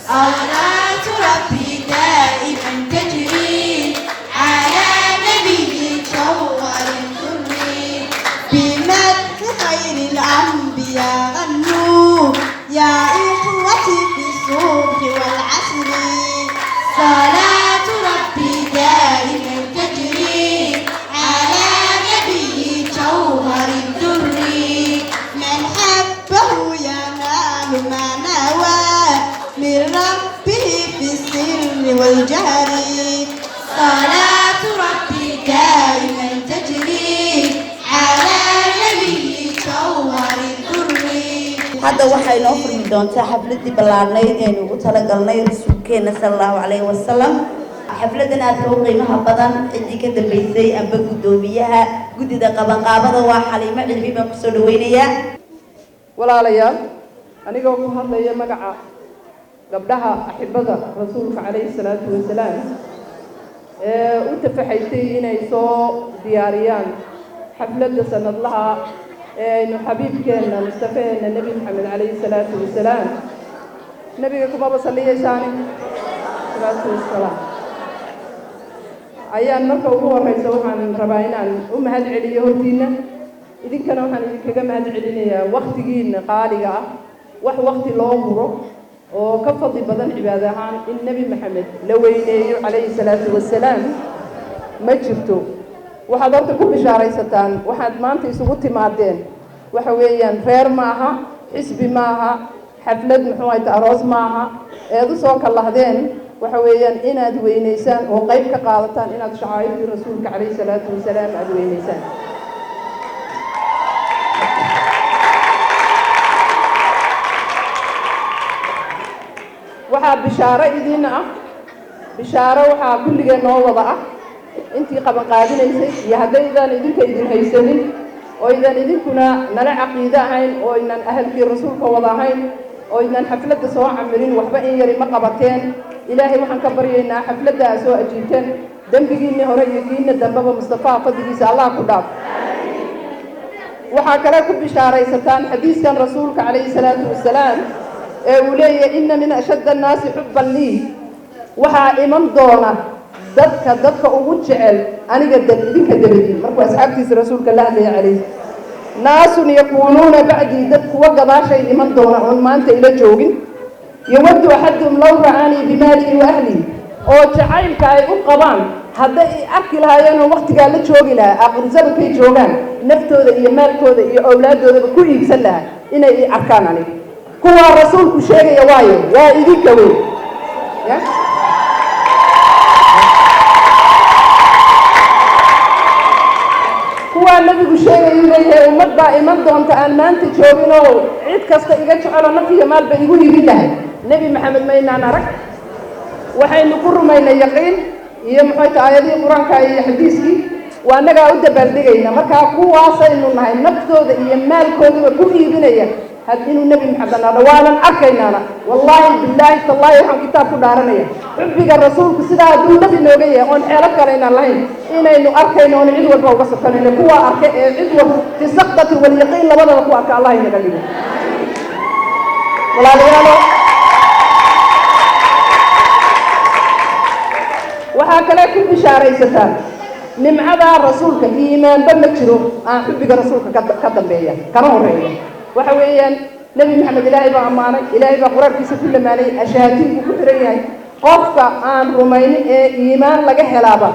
صلاة ربي دائما تجري على نبي جوهر الدري بمدح خير الأنبياء غنوا يا إخوتي في الصبح والعصر صلاة ربي دائما تجري على نبي جوهر الدري من حبه ينال ما نوى من ربه في السر والجهر صلاة ربي دائما تجري على نبي جوهر الدري هذا waxay noo furmi doontaa xafladii ballaarnayd ee ugu talagalnay rasuulkeena sallallahu alayhi wasallam xafladan aad u qiimaha badan cidii ka dambeysay amba gudoomiyaha gudida qabanqaabada waa Xaliimo Cilmi baan ku soo dhaweynaya walaalayaal anigoo ku hadlaya magaca gabdhaha axibada rasuulka calayhi salaatu wasalaam u tafaxaysay inay soo diyaariyaan xafladda sanadlaha aynu xabiibkeena mustafeena nebi maxamed calayhi salaatu wasalaam nebiga kumaba salliyaysaani salaatu wasalaam ayaan marka ugu horeysa waxaan rabaa inaan u mahad celiyo hortiina idinkana waxaan idinkaga mahad celinayaa waqtigiina qaaliga ah wax waqti loo huro oo ka fadli badan cibaado ahaan in nebi maxamed la weyneeyo calayhi salaatu wasalaam ma jirto waxaad horta ku bishaaraysataan waxaad maanta isugu timaadeen waxa weeyaan reer maaha xisbi maaha xaflad muxuu ahayd aroos maaha eed u soo kalahdeen waxa weeyaan inaad weyneysaan oo qayb ka qaadataan inaad shacaa'irtii rasuulka calayhi salaatu wasalaam aad weyneysaan waxaa bishaaro idiin ah bishaaro waxaa kulligeen noo wada ah intii qaban qaadinaysay iyo haddaydan idinka idin haysanin oo idan idinkuna nala caqiide ahayn oo inan ahalkii rasuulka wada ahayn oo idan xafladda soo camirin waxba in yari ma qabateen ilaahay waxaan ka baryaynaa xafladda aa soo ajiibteen dembigiinni hore iyo kiina dambeba mustafaa fadligiisa allah ku dhaaf waxaa kale ku bishaaraysataan xadiiskan rasuulka calayhi salaatu wasalaam ee uu leeyahay inna min ashadda annaasi xubban lii waxaa iman doona dadka ugu jecel aniga idinka dabadiin markuu asxaabtiisa rasuulka la hadlaya calayhi naasun yakuunuuna bacdii dad kuwa gadaashay iman doona oon maanta ila joogin yawaddu axaduhum law ra'aanii bimaalihi wa ahlihi oo jacaylka ay u qabaan hadday arki lahaayeenoo waqtigaa la joogi lahaa aqrisabankay joogaan naftooda iyo maalkooda iyo awlaaddoodaba ku iibsan lahaa inay i arkaan aniga kuwaa rasuulku sheegaya waayo waa idinka weyn kuwaa nabigu sheegay inuu leeyahay ummad baa iman doonta aan maanta joogin oo cid kasta iga jecelo naf iyo maalba igu hibin lahay nebi maxamed maynaan arag waxaynu ku rumaynay yaqiin iyo maxay tahay aayadihii qur-aanka iyo xadiiskii waa annagaa u dabaaldegayna markaa kuwaasaynu nahay naftooda iyo maalkoodaba ku iibinaya had inuu nebi maxamed nado waanan arkaynaana wallaahi billaahi tallaahi waxaan kitaab ku dhaaranaya xubbiga rasuulku sidaa hadduu nabi nooga yahay oon xeelo kale inaan lahayn inaynu arkayno oon cid walba uga sokanayno kuwaa arkay ee cid walba fi saqdati walyaqiin labadaba ku arka allah inaga dhigo walaalayaalo waxaa kale ku bishaaraysataan nimcadaa rasuulka iimaanba ma jiro aan xubbiga rasuulka ka dambeeya kana horeeya waxa weeyaan nebi maxamed ilaahay baa ammaanay ilaahay baa qur-aankiisa ku lamaanay ashahaatiinku ku xiran yahay qofka aan rumaynin ee iimaan laga helaaba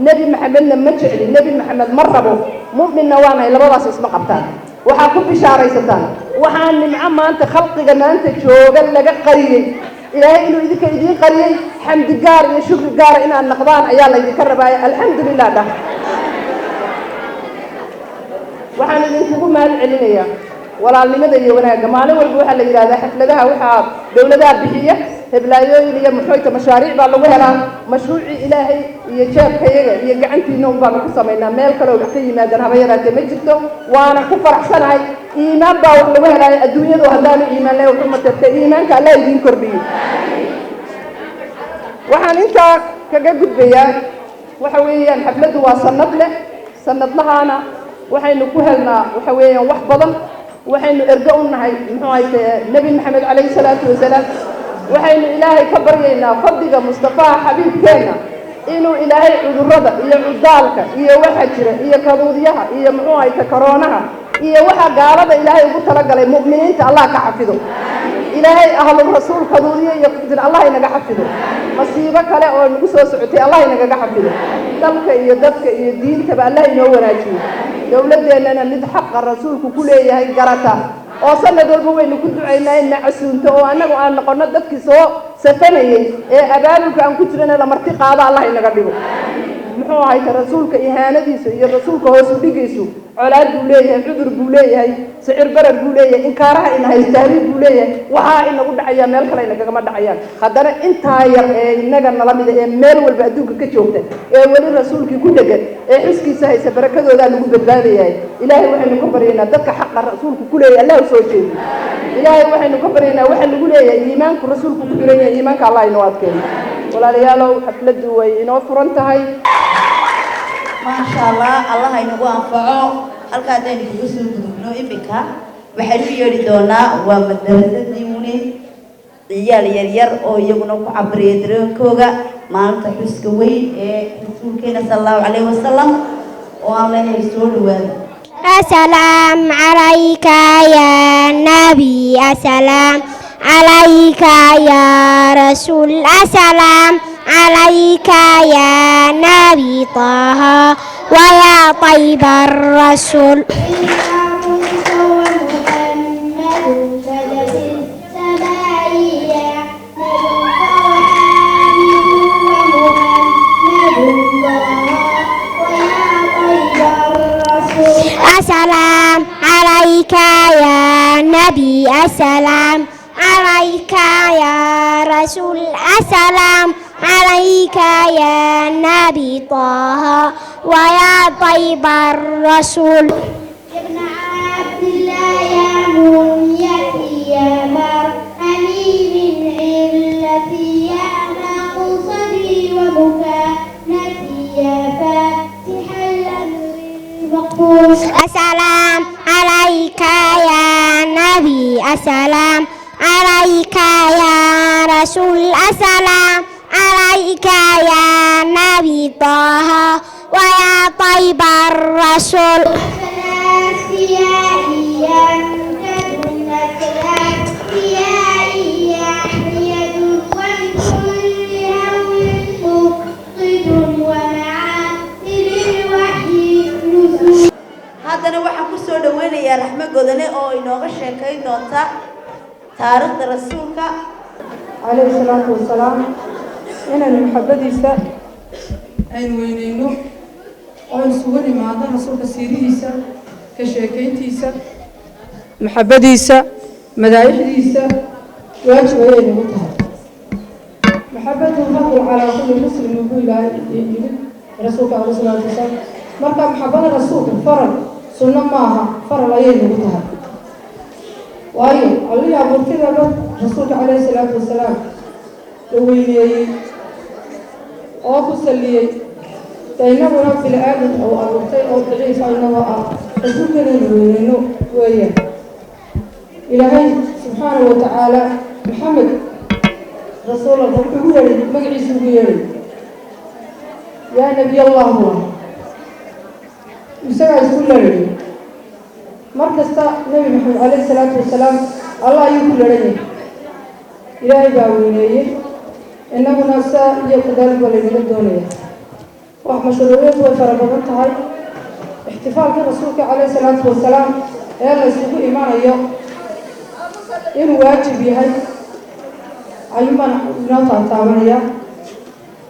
nebi maxamedna ma jecli nebi maxamed ma rabo mu'minna waanahay labadaas isma qabtaan waxaa ku bishaaraysataan waxaa nimco maanta khalqiga maanta jooga laga qariyey ilaahay inuu idinka idiin qariyey xamdi gaar iyo shukri gaara inaad naqdaan ayaa laydinka rabaaya alxamdulilah dhah waxaan idinkugu mahad celinayaa walaalnimada iyo wanaagga maalin walba waxaa la yidhahdaa xafladaha waxaa dowladaha bixiya heblaayooyin iyo maxoyta mashaariic baa lagu helaa mashruucii ilaahay iyo jeebkayaga iyo gacantiina un baanu ku samaynaa meel kale oo wax ka yimaadaan haba yaraatee ma jirto waana ku faraxsanahay iimaan baa wax lagu helaayo adduunyadu haddaanu iimaan leh wuxuu matarta iimaanka allah idiin kordhiyo waxaan intaa kaga gudbayaa waxa weeyaan xafladdu waa sanad leh sanadlahaana waxaynu ku helnaa waxa weeyaan wax badan waxaynu ergo u nahay muxuu ahayte nebi maxamed calayhi salaatu wasalaam waxaynu ilaahay ka baryaynaa fadliga mustafaha xabiibkeenna inuu ilaahay cudurrada iyo cudaalka iyo waxa jira iyo kaduudyaha iyo muxuu hayta koroonaha iyo waxa gaalada ilaahay ugu talagalay mu'miniinta allah ka xafido ilaahay ahlul rasuul kaduudiya iyo qudin allah inaga xafido masiibo kale oo nagu soo socotay allah inaga xafido dalka iyo dadka iyo diintaba allah inoo wanaajiyo dawladeennana mid xaqa rasuulku ku leeyahay garata oo sanad walba waynu ku ducaynaa in macsuunto oo annagu aan noqono dadkii soo safanayay ee abaabulka aan ku jirana la marti qaado allah inaga dhigo muxuu ahayta rasuulka ihaanadiisa iyo rasuulka hoos u dhigaysu colaad buu leeyahay cudur buu leeyahay sicir barar buu leeyahay inkaaraha ina haystaariid buu leeyahay waxaa inagu dhacaya meel kale inagagama dhacayaan haddana intaa yar ee inaga nala mida ee meel walba adduunka ka joogta ee weli rasuulkii ku dhegan ee xuskiisa haysa barakadoodaa lagu badbaadayahay ilaahay waxaynu ka baryaynaa dadka xaqa rasuulku ku leeyahay allah u soo jeediyo ilaahay waxaynu ka baryaynaa waxa lagu leeyahay iimaanku rasuulku ku xiran yahay iimaanka allah inoo adkeeyo walaalayaalow xafladdu way inoo furan tahay ما شاء الله الله ينقو أنفعه هل كادين يوسف بنو إبكا بحلو يريدونا ومدرسة ديموني رجال يرير أو يبنو عبري دركوغا ما أنت حسكوي رسول كنا صلى الله عليه وسلم والله يسول وين السلام عليك يا نبي السلام عليك يا رسول السلام عليك يا نبي طه ويا طيب الرسول السلام عليك يا نبي السلام عليك يا رسول السلام عليك يا نبي طه ويا طيب الرسول ابن عبد الله يا منيتي يا مرحمي من علتي يا ناقصني ومكانتي يا فاتح الأمر المقبول السلام عليك يا نبي السلام عليك يا رسول السلام عليك يا نبي طه ويا طيب الرسول haddana waxaan ku soo dhaweynayaa raxmo godane oo inooga sheekayn doonta taariikhda rasuulka عليه الصلاة والسلام إن المحبة أين وينينو أو سوري ما هذا رسول كسيريسا كشاكيتيسا محبة مدايح ديسا واجب وينينوها محبة الفضل على كل مسلم يقول رسولك عليه الصلاة والسلام مركب محبة رسولك فرض سنة معها فرض وينينوها waayo allihii abuurtidaba rasuulka calayhi salaatu wasalaam la weyneeyey oo ku salliyey daynaguna bini aadam oo abuurtay oo daciifa inagoo ah rasuulkeedana weyneyno weeyaan ilaahay subxaanahu wa tacaala maxamed rasuulallah wuxuu ugu yeedhay magaciisa ugu yeedhay yaa nebiy allah huwa isagaa isku leeyahay markasta nabi maxamed calayhi salaatu wasalaam allah ayuu ku leeyahay ilaahay baa weyneeyey innaguna saa iyo kadaalib baa laynaga doonaya wax mashruuciyadu way fara badan tahay ixtifaalka rasuulka calayhi salaatu wasalaam ee la isugu imanayo inuu waajib yahay ayuun baan inoo taataabanaya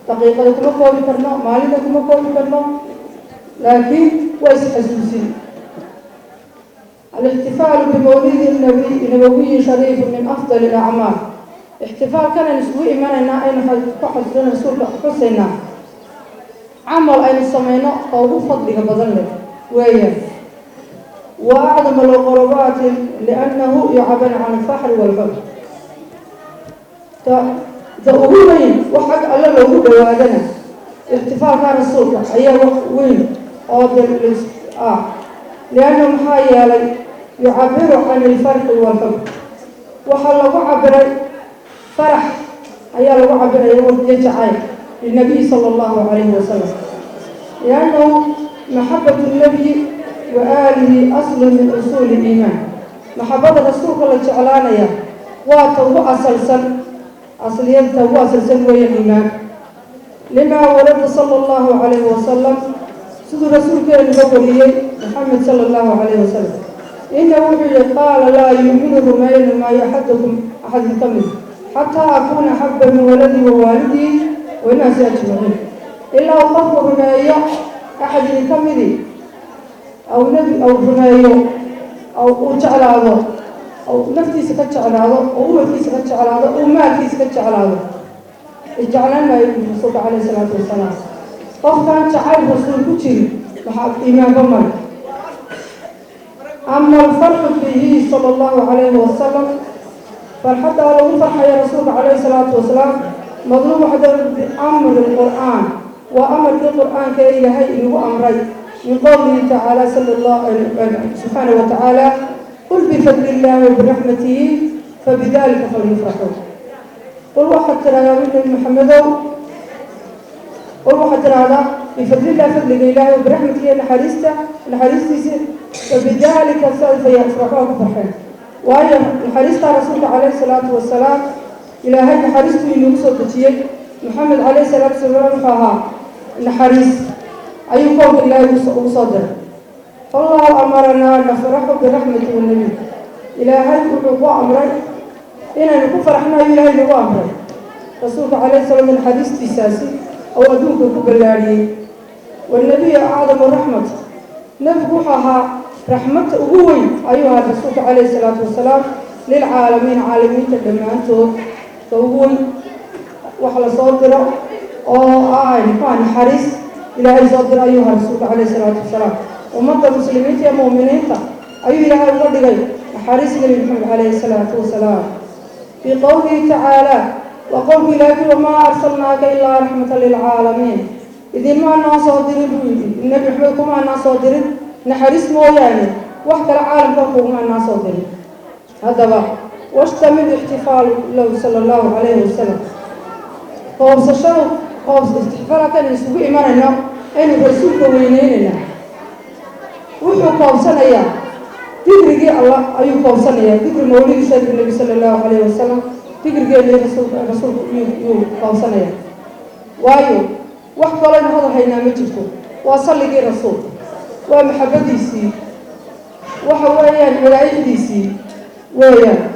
daqiiqada kuma koobi karno maalinta kuma koobi karno laakiin waa isxasuusin الاحتفال بمولد النبوي شريف من أفضل الأعمال احتفال كان نسوي إيماننا أين حسنا رسول حسنا عمل أين سمينا أو فضلك بذلك ويا وأعظم القربات لأنه يعبر عن الفخر والحب تأوهين وحق الله لو بوادنا احتفال كان رسول أيه وين أو لأنه محايا يعبر عن الفرق والحب وحلق عبر فرح أيها الوعب يجعل للنبي صلى الله عليه وسلم، لأنه محبة النبي وآله أصل من أصول الإيمان. محبة رسولك الله جعلانا يا واتو أصليا تو أسلسل ويا الإيمان، لما ولد صلى الله عليه وسلم سيد رسولك النبوي محمد صلى الله عليه وسلم إنه قال لا يؤمن رمين ما أحد كمل حتى أكون أحب من ولدي ووالدي والناس أجمعين إلا وقف رماية أحد كمل أو نبي أو رماية أو جعل هذا أو نفتي سكت على هذا أو أمتي سكت على هذا أو مالتي سكت على هذا اجعلنا الرسول عليه الصلاة والسلام قف كان جعل رسول كتير محب إيمان بمن. أما الفرح به صلى الله عليه وسلم فالحتى لو فرح يا رسول عليه الصلاة والسلام مظلوم حدا بأمر القرآن وأمر القرآن كإلهي إنه أمري من قوله تعالى صلى الله سبحانه وتعالى قل بفضل الله وبرحمته فبذلك فليفرحوا. قل واحد ترى يا ابن محمد قل واحد ترى هذا بفضل الله فضل الله وبرحمته لحريسته فبذلك سوف يفرحوا فرحا. وهي الحريسة رسول عليه الصلاة والسلام إلى هاي حريسته اللي وصلت محمد عليه الصلاة والسلام فها الحريس أي قول الله وصدر. فالله أمرنا نفرح برحمة النبي إلى هاي كل أمري إن نكون فرحنا إلى هاي أمري رسول عليه الصلاة والسلام الحديث تساسي أو أدوك كبلاري والنبي أعظم الرحمة نبقوها رحمة أبوي أيها الرسول عليه الصلاة والسلام للعالمين عالمين تدمانتو توقول وحل صدره أو كان حريص إلى هاي صدر أيها الرسول عليه الصلاة والسلام ومضى المسلمين يا مؤمنين أيها إلى هاي صدر حريص محمد عليه الصلاة والسلام في قوله تعالى وقل لك وما أرسلناك إلا رحمة للعالمين إذن ما الناس صادرين النبي محمد ما الناس صادرين نحرس موياني وحكى العالم فوق ما الناس صادرين هذا بقى واشتمل احتفال له صلى الله عليه وسلم قوس الشرق قوس احتفال كان يسوق إيماننا أين الرسول وينيننا وحو قوسنا يا تدري الله أيو قوسنا يا تدري مولد سيد النبي صلى الله عليه وسلم تدري الرسول يو قوسنا يا وايو وحكى لنا هذا هينا مجلكم وصلي لي رسول ومحبتيسي وحويان ملايكتيسي ويا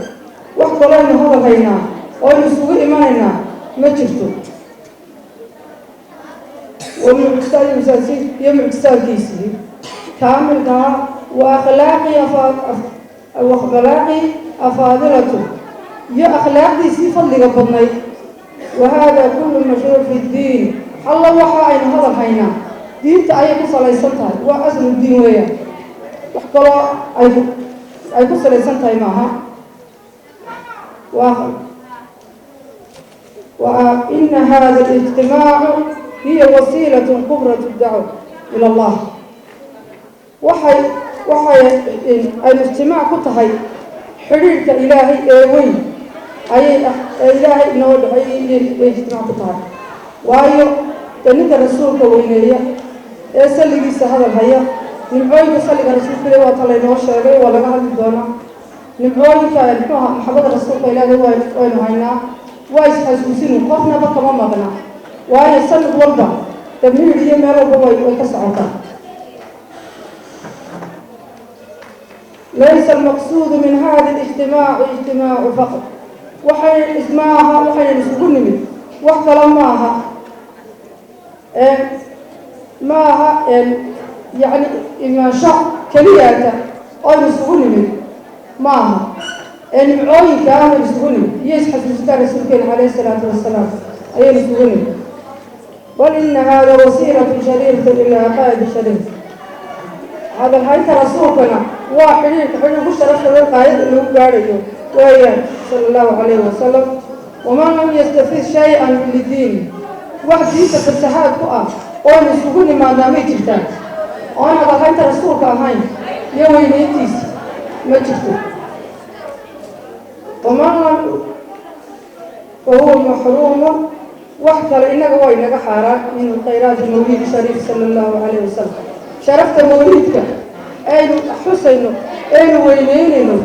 وحكى لنا هذا هينا ونسوق إيماننا مجلكم ومعجزات مساسي يمعجزات كيسي كامل ده وأخلاقي أفاضلته يا أخلاقي صفة اللي قبضني وهذا كل مشروع في الدين الله وحاين هذا الحينا دين تأيي قصة ليسنتها وأزل الدين ويا وحكرا أي قصة ليسنتها معها وإن هذا الاجتماع هي وسيلة كبرى الدعوة إلى الله وحي الاجتماع كتهي حريرك إلهي وين أي إلهي نود أي اجتماع كتهي وأي تنيت رسولك وينيا سلي هذا الحياة نبغي سلي رسولك لي وطلع نوشة ولا قاعد بدونا نبغي كأنها محبة رسولك إلهي وين هينا وايش حسوسين وقفنا بقى ما مغنى وأي سلي وربا تبني لي ما ربوا ويكسعوها ليس المقصود من هذا الاجتماع اجتماع فقط وحين اسمعها وحين نسقني وكلام معها يعني ما شاء كلياته أو نسقني معها معوي كامل نسقني يسحب مستر رسولك عليه الصلاة والسلام أي نسقني بل إن هذا وسيلة شريفة إلى عقائد الشريف هذا الحديث رسولنا واحد حين مشترك القائد اللي هو قارئه وهي صلى الله عليه وسلم ومن لم يستفيد شيئا من الدين واحد يسافر سحاب قطع وأنا سكوني ما دامي جدا وأنا هذا الحديث رسولك هاي يوم ينتيس ما جبته ومن لم وهو محروم واحتر إنك هو إنك حارات من الخيرات المولد الشريف صلى الله عليه وسلم شرفت مولدك أين حسين أين وينينه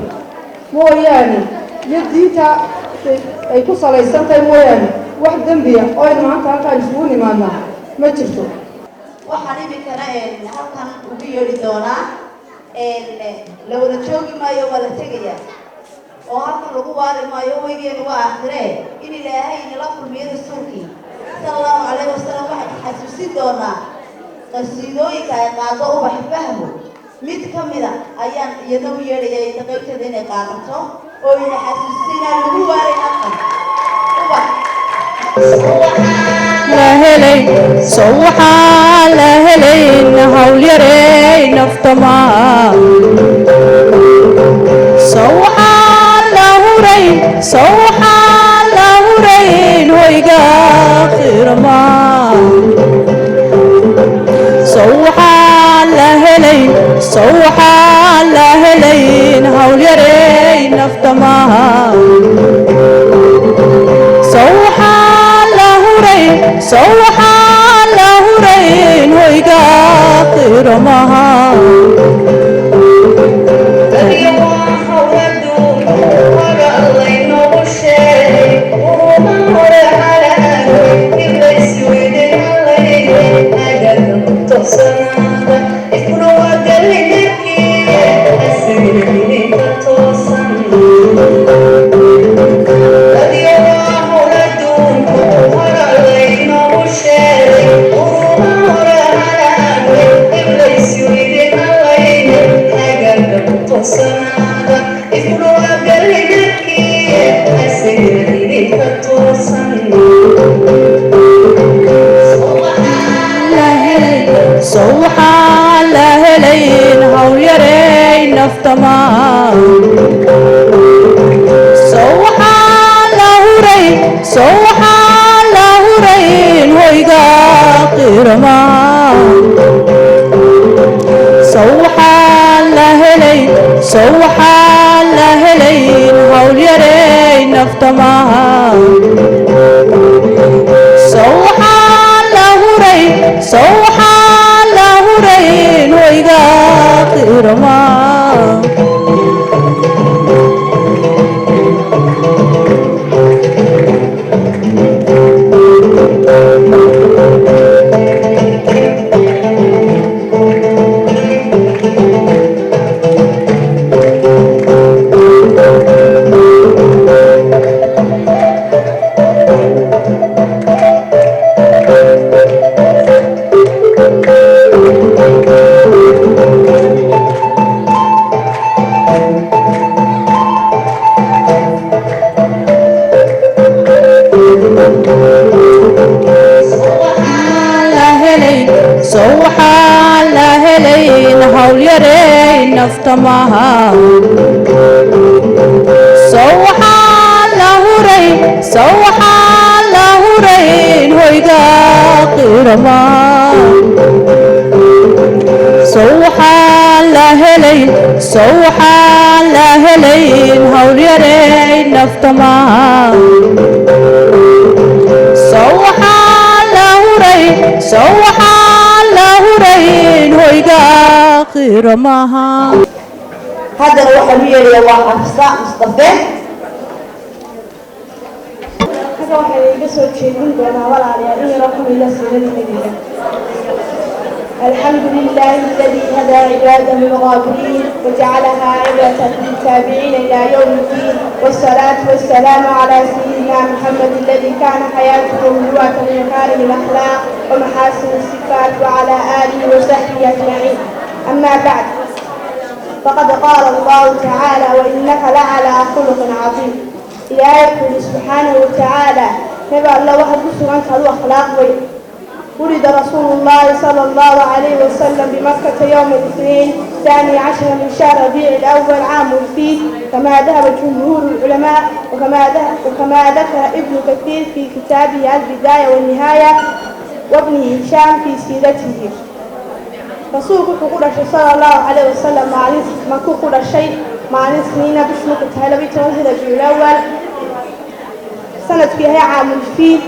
موياني يديتا أي كسر يسنتي موياني واحد دنبيا أين ما أنت هكا يسووني معنا ما تشتو waxaan imikana halkan ugu yeedhi doonaa la wada joogi maayo wada tegaya oo halkan lagu waari maayo weygeenu waa aakhiree in ilaahay inala kulmiyo rasuulkii sallallahu calayhi wasallam waxaan xasuusin doonaa qasiidooyinka ay qaado ubax fahmo mid ka mida ayaan iyada u yeedhayay daqiiqada inay qaadato oo ina xasuusinaa lagu waaray halkan ubax la helay sawxa la helay hawl yaray naftama sawxa la huray hoyga khirma sawxa la helay hawl yaray naftama sawxa la hurayn hoyga qirmaha sawxa la helayn hawl yaray naftama sawxa la hurayn hoyga qirma sawxa la helayn hawl yaray naftama sawxa la hurayn hoyga qirma sawxa la helayn hawl yaray naftamaha sawxa la hurayn hoyga qirma sawxa la helayn hawl yaray naftamaha sawxa la hurayn hoyga qirmaha haddana waxaan u yeedhayaa waa xafsa mustafe هذا واحد يقصد شيء من دون ولا عليه إن رقم إلى سنة المدينة. الحمد لله الذي هدى عباده الغابرين وجعلها عبرة للتابعين إلى يوم الدين والصلاة والسلام على سيدنا محمد الذي كان حياته ملوءة بمكارم الأخلاق ومحاسن الصفات وعلى آله وصحبه أجمعين. أما بعد فقد قال الله تعالى وإنك لعلى خلق عظيم. إلهي سبحانه وتعالى نبأ الله واحد بسرعة الأخلاق ولد رسول الله صلى الله عليه وسلم بمكة يوم الاثنين 12 من شهر ربيع الأول عام الفيل كما ذهب جمهور العلماء وكما ذكر ابن كثير في كتابه البداية والنهاية وابن هشام في سيرته. رسولك كقول صلى الله عليه وسلم ما كقول شيء مع سنين بشمك تهلا بتوحيد الأول سنة فيها عام الفيل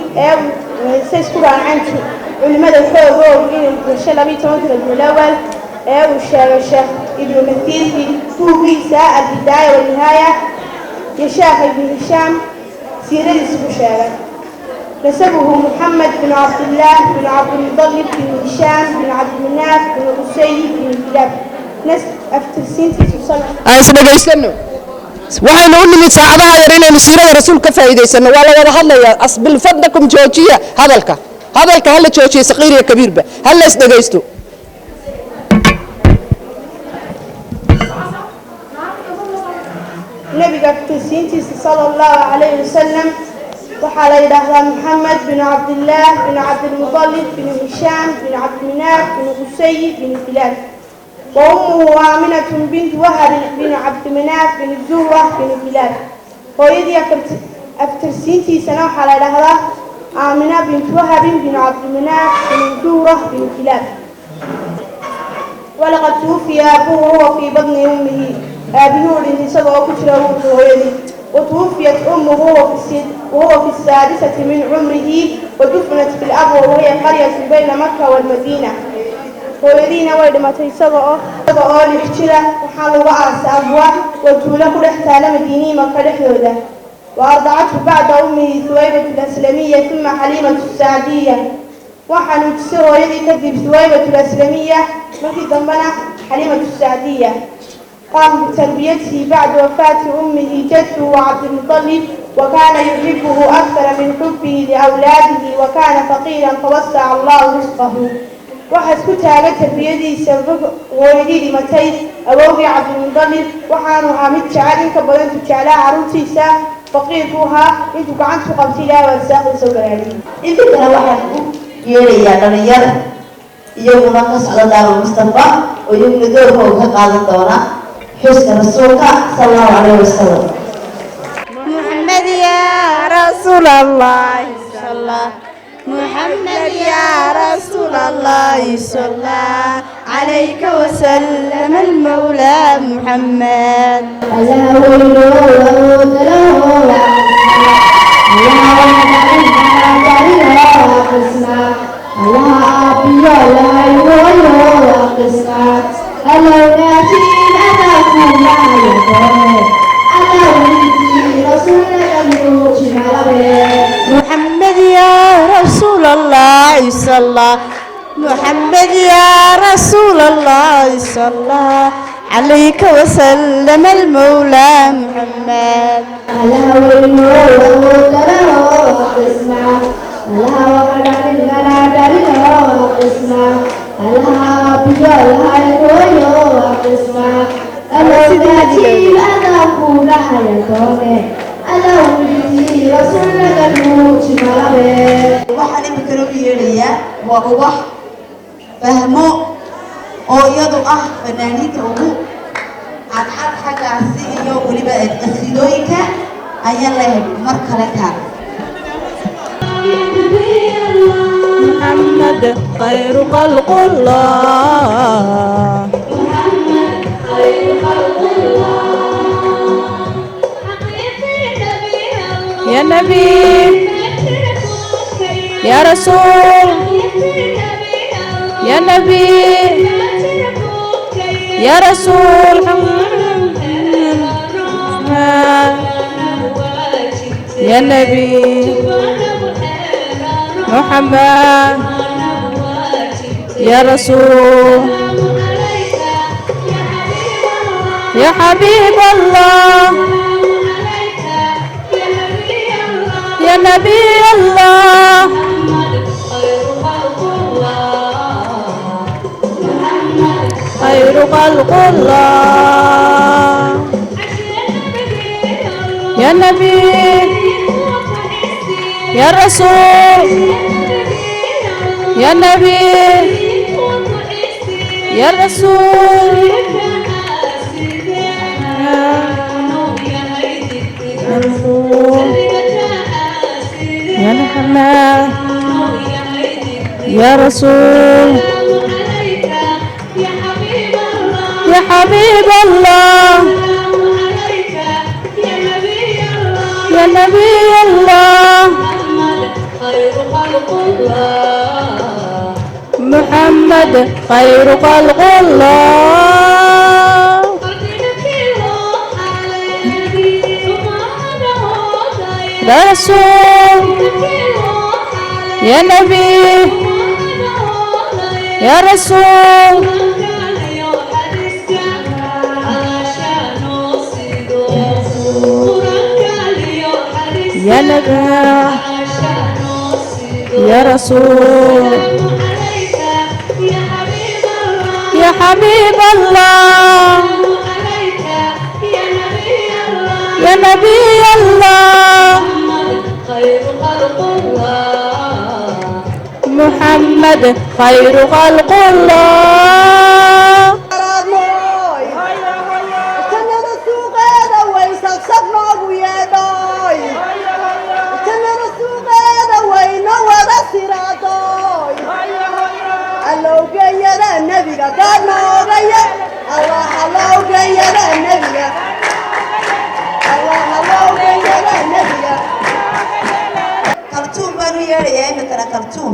سيسكر عن عنتي ولماذا فوق إن الشلبي تمثل الأول والشيخ ابن كثير في فوقيسة البداية والنهاية يشاف ابن هشام سيرة السبشارة نسبه محمد بن عبد الله بن عبد المطلب بن هشام بن عبد المناف بن قصي بن كلاب نسب أفترسين في سنة isdhegaysanno waxaynu u nimid saacadaha yar inaynu siirada rasuul ka faa'iidaysano waa la wada hadlayaa asbilfadlakum joojiya hadalka hala joojiya saqiir iyo kabiirba hala isdhegaysto نبي أفترسين صلى الله عليه وسلم وحال إلى محمد بن عبد الله بن عبد المطلب بن هشام بن عبد المناف بن قصي بن كلاب وأمه آمنة بنت وهب بن عبد مناف بن الزهرة بن كلاب ويدي أفترسينتي سنة على لهذا آمنة بنت وهب بن عبد مناف بن الزهرة بن كلاب ولقد توفي أبوه وهو في بطن أمه أبيه لنسبه وكشره ويدي وتوفيت أمه وهو في السادسة من عمره ودفنت في الأرض وهي قرية بين مكة والمدينة hooyadiina way dhimatay isagoo lixjira waxaa lagu aasay abwa watuulo ku dhex taala madiinihii maka dhexdooda وأرضعته بعد أمه ثويبة الأسلمية ثم حليمة السعدية waxaanu jisay hooyadii kadib ثويبة الأسلمية markii dambana حليمة السعدية قام بتربيته بعد وفاة أمه جده عبد المطلب وكان يحبه أكثر من حبه لأولاده وكان فقيرا فوسع الله رزقه waxaa isku taaga tarbiyadiisa hooyadii dhimatay awowgii cabdilmudalib waxaanu ahaa mid jecel inka badan tu jeclaa carruurtiisa faqiir buu ahaa intuu gacanta ku qabtay ilaahay waa risaaqdiisa u garaadiyey inta kale waxaan ku yeerayaa dhalinyar iyaguna ka socda daarul mustafa oo iyaguna doorkooda ka qaadan doona xuska rasuulka sala allahu calayhi wasalam محمد يا رسول الله صلى محمد يا رسول الله صلى عليك وسلم المولى محمد محمد يا رسول الله صلى محمد يا رسول الله صلى عليك وسلم المولى محمد waxaan imika loo yeerayaa waa ubax fahmo oo iyadu ah fanaaniinta ugu cadcad xaggaasi iyo weliba qasiidooyinka ayaan leeyahay mar kale kaa محمد خير خلق الله يا نبي يا رسول يا نبي يا رسول يا نبي محمد يا رسول يا حبيب الله يا نبي الله خير خلق الله يا نبي يا رسول يا نبي يا رسول يا رسول يا محمد يا رسول يا حبيب الله يا نبي الله محمد خير خلق الله يا رسول يا نبي يا رسول يا نبي يا رسول يا حبيب الله يا نبي الله محمد خير خلق الله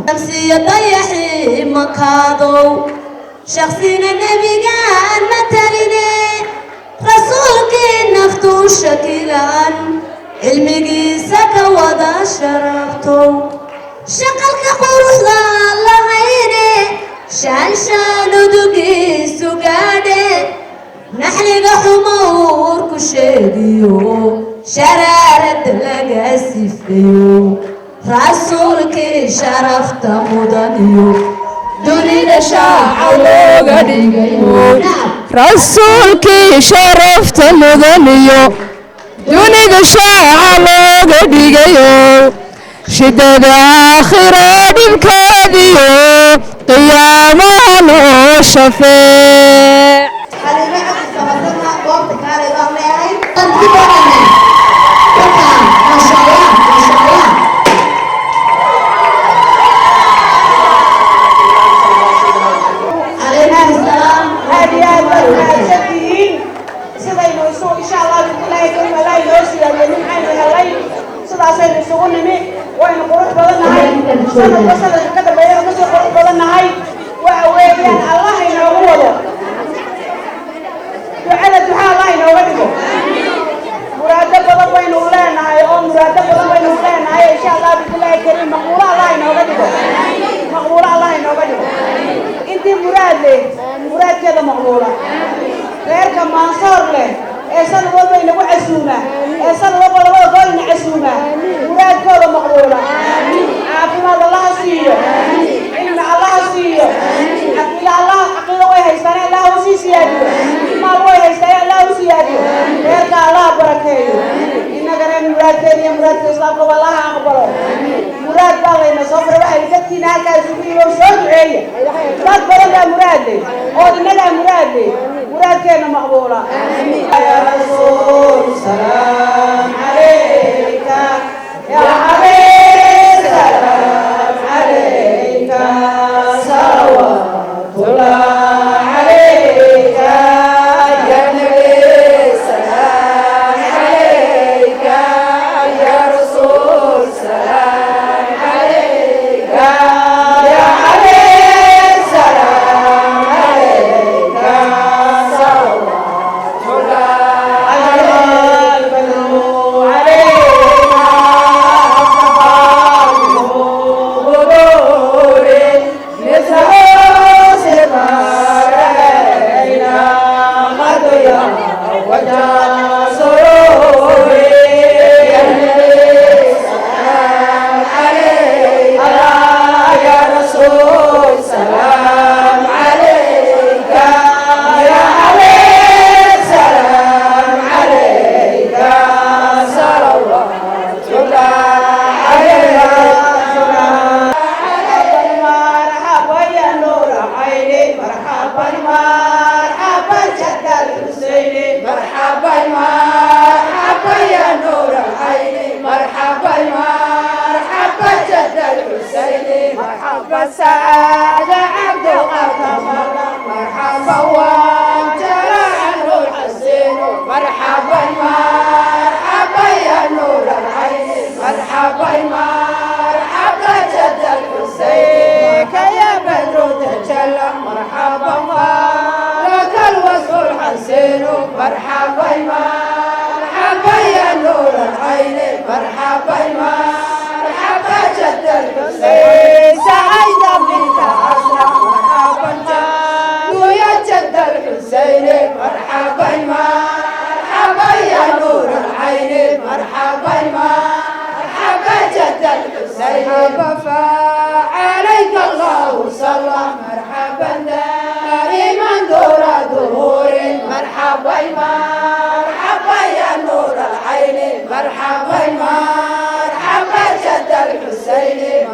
نفسي ضيحي مكادو شخصينا النبي قال مثلنا رسولك نفتو شكلان علمي سكا ودا شرفتو شقلك قروح الله عيني شان ودقي سقادي نحلق حمور كشيديو شرارة لقى سيفيو رسولك شرفت مدنيو دنيا شاع لوغا ديغيو رسولك شرفت مدنيو دنيا شاع لوغا ديغيو شدد آخرة دمكاديو قيامة نو شفيع حليمة عبد السمسرنا قوم تكاري بغليهاي ما شاء الله ما شاء الله علينا السلام هذه المعزتين سيدنا يسوع إن شاء الله بإذن الله كلمة لا يوصي من حين هلاي سيدنا سيدنا يسوع نمي وين قروح بدنا هاي سيدنا وصل كذا بيان نسوا قروح بدنا هاي وين الله ينوره دعاء الله ينوره مراد بدنا وين ولانا هاي أو مراد بدنا وين ولانا هاي إن شاء الله بإذن الله كريم مقبول الله ينوره مقبول الله ينوره انت مراد لي مراد كذا مقبولة غير كمان صار له إنسان وضع إنه عسومة إنسان وضع إنه عسومة مراد كذا مقبولة عافنا الله سيئ علم الله سيئ عقيل الله عقيل ويهيستان الله سيئ ما ويهيستان الله سيئ غير الله بركة إنك أنا مراد كذي مراد إسلام والله أقبله مراد بالله صبر واحد كتير هكذا سبيل وشود عيه مراد بلد مراد لي أو دنيا مراد لي مراد كنا مقبولة يا رسول سلام عليك يا حبيب سلام عليك صلوات الله عليك يا نبي سلام عليك يا رسول سلام عليك يا حبيب سلام عليك صلوات الله عليك مرحبا سعادة عبد القادر مرحبا وانت عنه الحسين مرحبا مرحبا يا نور العين مرحبا مرحبا مرحبا مرحبا يا نور العين مرحبا مرحبا جد الحسين سعيد بك أسرع مرحبا يا جد الحسين مرحبا مرحبا يا نور العين مرحبا مرحبا جد الحسين مرحبا عليك الله صلى مرحبا دائما دور ظهور مرحبا مرحبا يا نور العين مرحبا مرحبا جد الحسين